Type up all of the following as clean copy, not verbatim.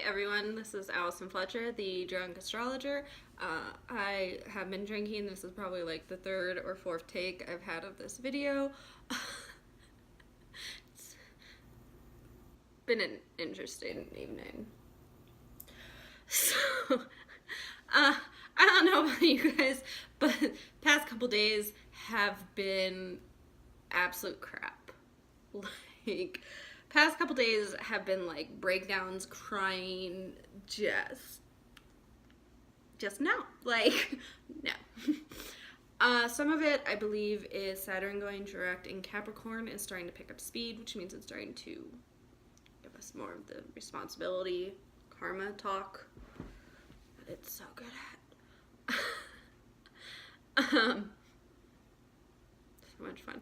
everyone, this is Allison Fletcher, the drunk astrologer. I have been drinking. This is probably like the third or fourth take I've had of this video. It's been an interesting evening. So, I don't know about you guys, but past couple days have been absolute crap. Like, past couple days have been like breakdowns, crying, just no. Like, no. Some of it, I believe, is Saturn going direct in Capricorn and starting to pick up speed, which means it's starting to give us more of the responsibility, karma talk that it's so good at. So much fun.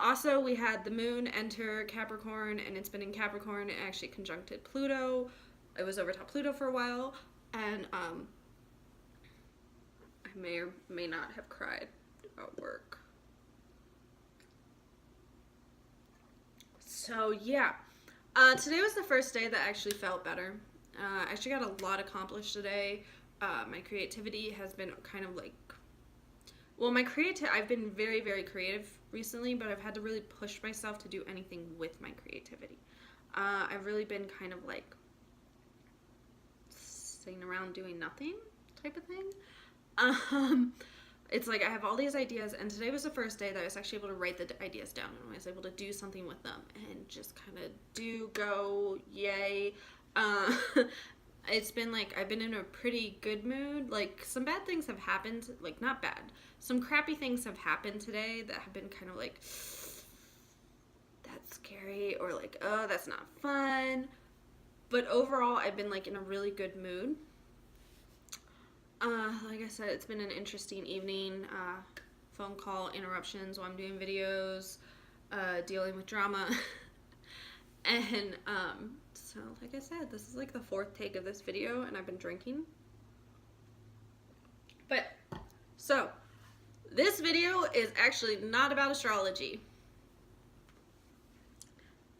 Also, we had the moon enter Capricorn, and it's been in Capricorn. It actually conjuncted Pluto. It was over top Pluto for a while, and I may or may not have cried at work. So yeah, today was the first day that I actually felt better. I actually got a lot accomplished today. My creativity has been kind of like, well, I've been very, very creative recently, but I've had to really push myself to do anything with my creativity. I've really been kind of like sitting around doing nothing type of thing. It's like I have all these ideas, and today was the first day that I was actually able to write the ideas down, and I was able to do something with them and just kind of go, yay. It's been like I've been in a pretty good mood. Like, some bad things have happened, like not bad. Some crappy things have happened today that have been kind of like, that's scary, or like, oh, that's not fun. But overall, I've been like in a really good mood. Like I said, it's been an interesting evening. Phone call interruptions while I'm doing videos, dealing with drama. And so like I said, this is like the fourth take of this video, and I've been drinking. But so this video is actually not about astrology.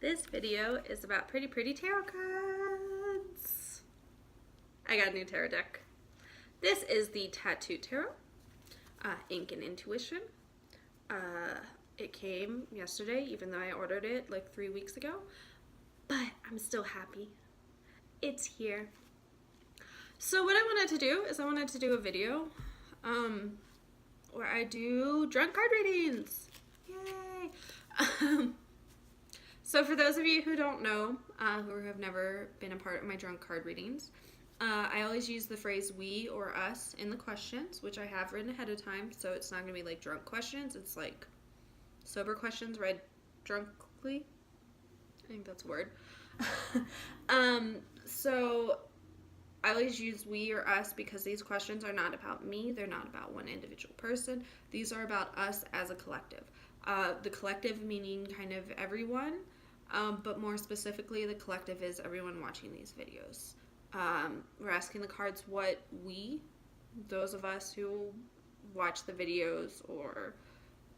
This video is about pretty tarot cards. I got a new tarot deck. This is the Tattoo Tarot, Ink and Intuition. It came yesterday, even though I ordered it like 3 weeks ago. But I'm still happy. It's here. So what I wanted to do is I wanted to do a video where I do drunk card readings. Yay! So for those of you who don't know, who have never been a part of my drunk card readings, I always use the phrase we or us in the questions, which I have written ahead of time, so it's not going to be like drunk questions. It's like sober questions read drunkly. I think that's a word. So I always use we or us because these questions are not about me. They're not about one individual person. These are about us as a collective. The collective meaning kind of everyone, but more specifically, the collective is everyone watching these videos. We're asking the cards what we, those of us who watch the videos, or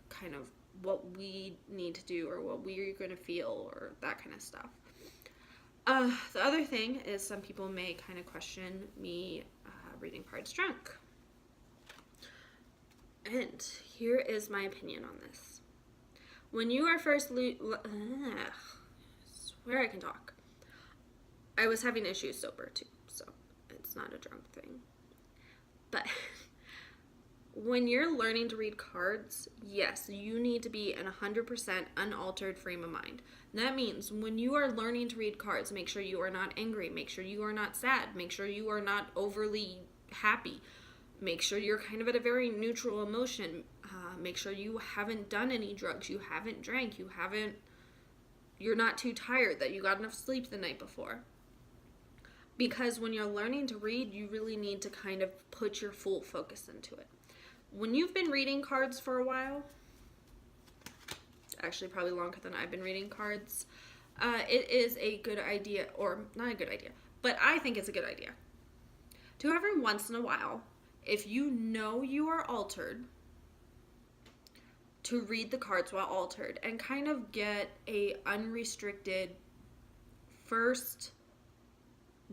kind of what we need to do or what we're going to feel or that kind of stuff. The other thing is some people may kind of question me reading cards drunk. And here is my opinion on this. When you are first swear I can talk. I was having issues sober too, so it's not a drunk thing. But when you're learning to read cards, yes, you need to be in 100% unaltered frame of mind. That means when you are learning to read cards, make sure you are not angry, make sure you are not sad, make sure you are not overly happy, make sure you're kind of at a very neutral emotion, make sure you haven't done any drugs, you haven't drank, you're not too tired, that you got enough sleep the night before. Because when you're learning to read, you really need to kind of put your full focus into it. When you've been reading cards for a while, actually probably longer than I've been reading cards, it is a good idea, or not a good idea, but I think it's a good idea, to every once in a while, if you know you are altered, to read the cards while altered and kind of get a unrestricted first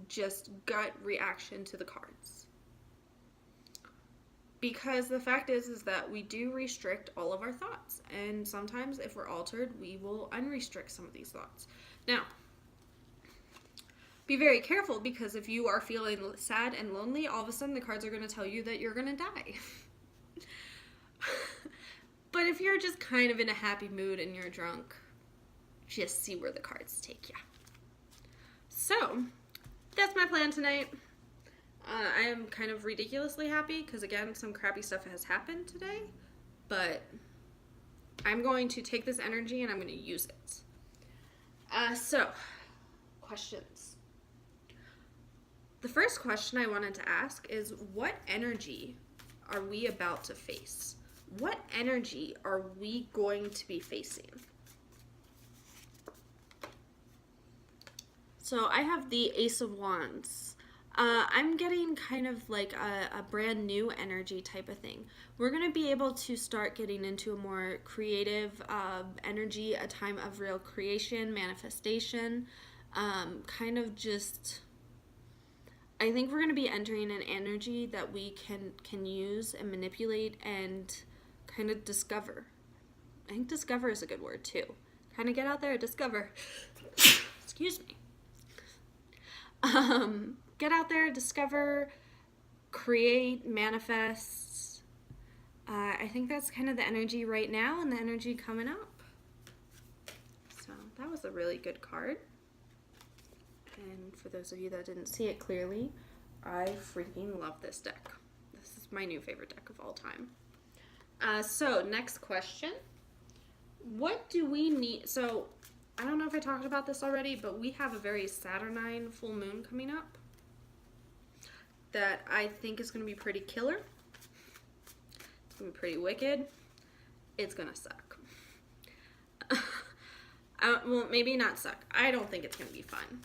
just gut reaction to the cards. Because the fact is that we do restrict all of our thoughts. And sometimes if we're altered, we will unrestrict some of these thoughts. Now, be very careful, because if you are feeling sad and lonely, all of a sudden the cards are going to tell you that you're going to die. But if you're just kind of in a happy mood and you're drunk, just see where the cards take you. So, that's my plan tonight. I am kind of ridiculously happy because, again, some crappy stuff has happened today. But I'm going to take this energy and I'm going to use it. So, questions. The first question I wanted to ask is, what energy are we about to face? What energy are we going to be facing? So I have the Ace of Wands. I'm getting kind of like a brand new energy type of thing. We're going to be able to start getting into a more creative energy, a time of real creation, manifestation, kind of just... I think we're going to be entering an energy that we can use and manipulate and kind of discover. I think discover is a good word too. Kind of get out there and discover. Excuse me. Get out there, discover, create, manifest. I think that's kind of the energy right now and the energy coming up. So that was a really good card. And for those of you that didn't see it clearly, I freaking love this deck. This is my new favorite deck of all time. So next question. What do we need? So I don't know if I talked about this already, but we have a very Saturnine full moon coming up that I think is going to be pretty killer. It's going to be pretty wicked. It's going to suck. Well, maybe not suck. I don't think it's going to be fun.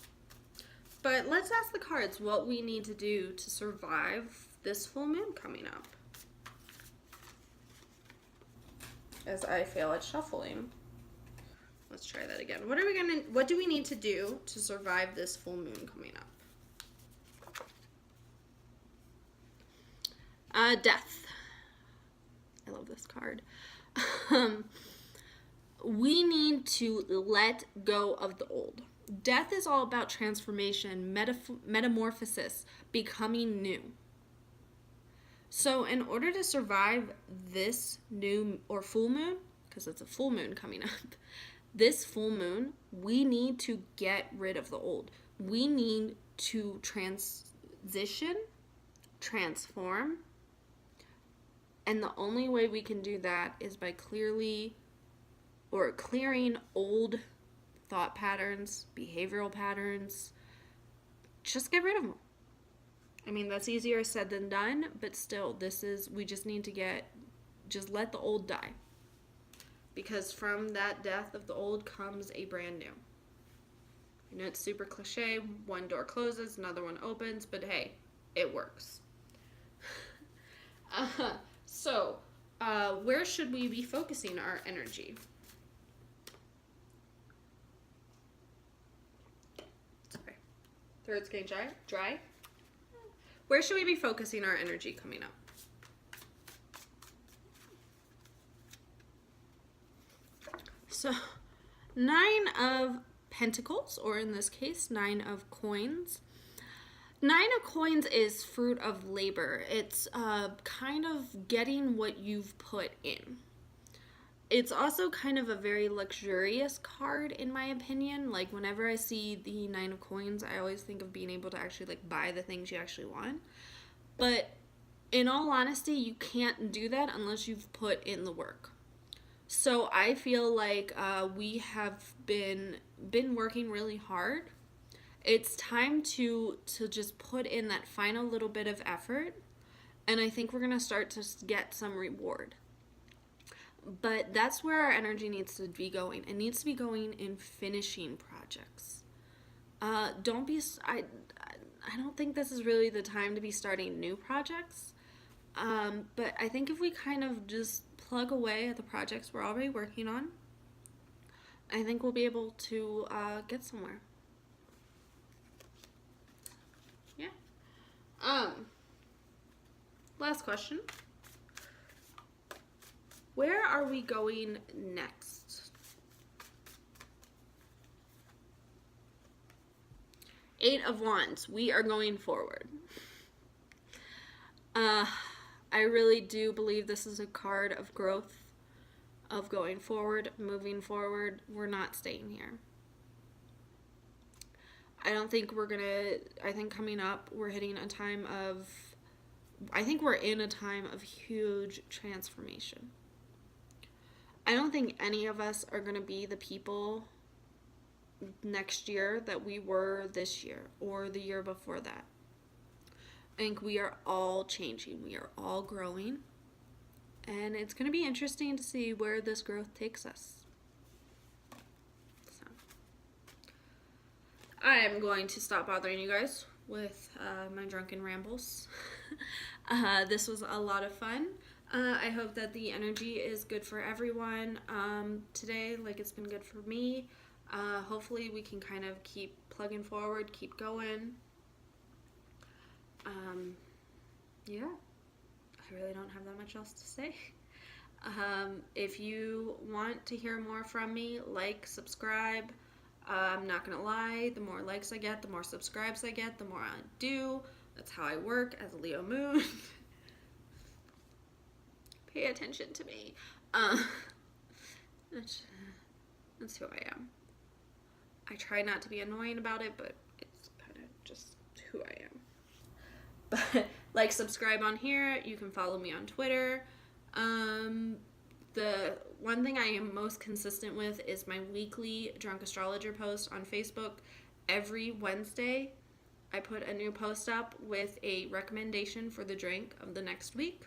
But let's ask the cards what we need to do to survive this full moon coming up. As I fail at shuffling. Let's try that again. What do we need to do to survive this full moon coming up? Death. I love this card. We need to let go of the old. Death is all about transformation, metamorphosis, becoming new. So in order to survive this new or full moon, because it's a full moon coming up, this full moon, we need to get rid of the old. We need to transition, transform, and the only way we can do that is by clearing old thought patterns, behavioral patterns. Just get rid of them. I mean, that's easier said than done, but still, we just need to just let the old die. Because from that death of the old comes a brand new. I know it's super cliche, one door closes, another one opens, but hey, it works. So, where should we be focusing our energy? Sorry. Throat's getting dry. Where should we be focusing our energy coming up? So, 9 of Pentacles, or in this case, 9 of Coins. 9 of Coins is fruit of labor. It's kind of getting what you've put in. It's also kind of a very luxurious card, in my opinion. Like, whenever I see the 9 of Coins, I always think of being able to actually, like, buy the things you actually want. But in all honesty, you can't do that unless you've put in the work. So I feel like we have been working really hard. It's time to just put in that final little bit of effort, and I think we're going to start to get some reward. But that's where our energy needs to be going. It needs to be going in finishing projects. I don't think this is really the time to be starting new projects. But I think if we kind of just plug away at the projects we're already working on, I think we'll be able to get somewhere. last question. Where are we going next? 8 of Wands. We are going forward. I really do believe this is a card of growth, of going forward, moving forward. We're not staying here. I don't think we're gonna, I think coming up, we're hitting a time of, I think we're in a time of huge transformation. I don't think any of us are gonna be the people next year that we were this year or the year before that. I think we are all changing. We are all growing. And it's going to be interesting to see where this growth takes us. So, I am going to stop bothering you guys with my drunken rambles. This was a lot of fun. I hope that the energy is good for everyone today, like it's been good for me. Hopefully we can kind of keep plugging forward, keep going. Yeah, I really don't have that much else to say. If you want to hear more from me, like, subscribe. I'm not gonna lie, the more likes I get, the more subscribes I get, the more I do. That's how I work as a Leo moon. Pay attention to me. That's who I am. I try not to be annoying about it, but it's kind of just who I am. But like, subscribe on here. You can follow me on Twitter. The one thing I am most consistent with is my weekly Drunk Astrologer post on Facebook. Every Wednesday, I put a new post up with a recommendation for the drink of the next week.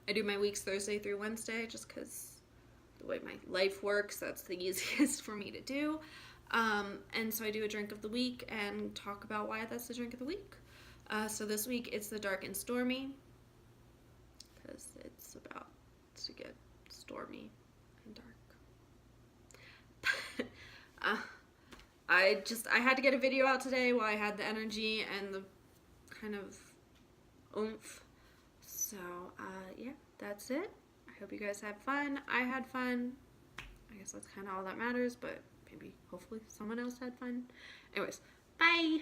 I do my weeks Thursday through Wednesday just because the way my life works, that's the easiest for me to do. And so I do a drink of the week and talk about why that's the drink of the week. So this week it's the Dark and Stormy, because it's about to get stormy and dark. I had to get a video out today while I had the energy and the kind of oomph. So yeah, that's it. I hope you guys had fun. I had fun. I guess that's kind of all that matters, but maybe hopefully someone else had fun. Anyways, bye.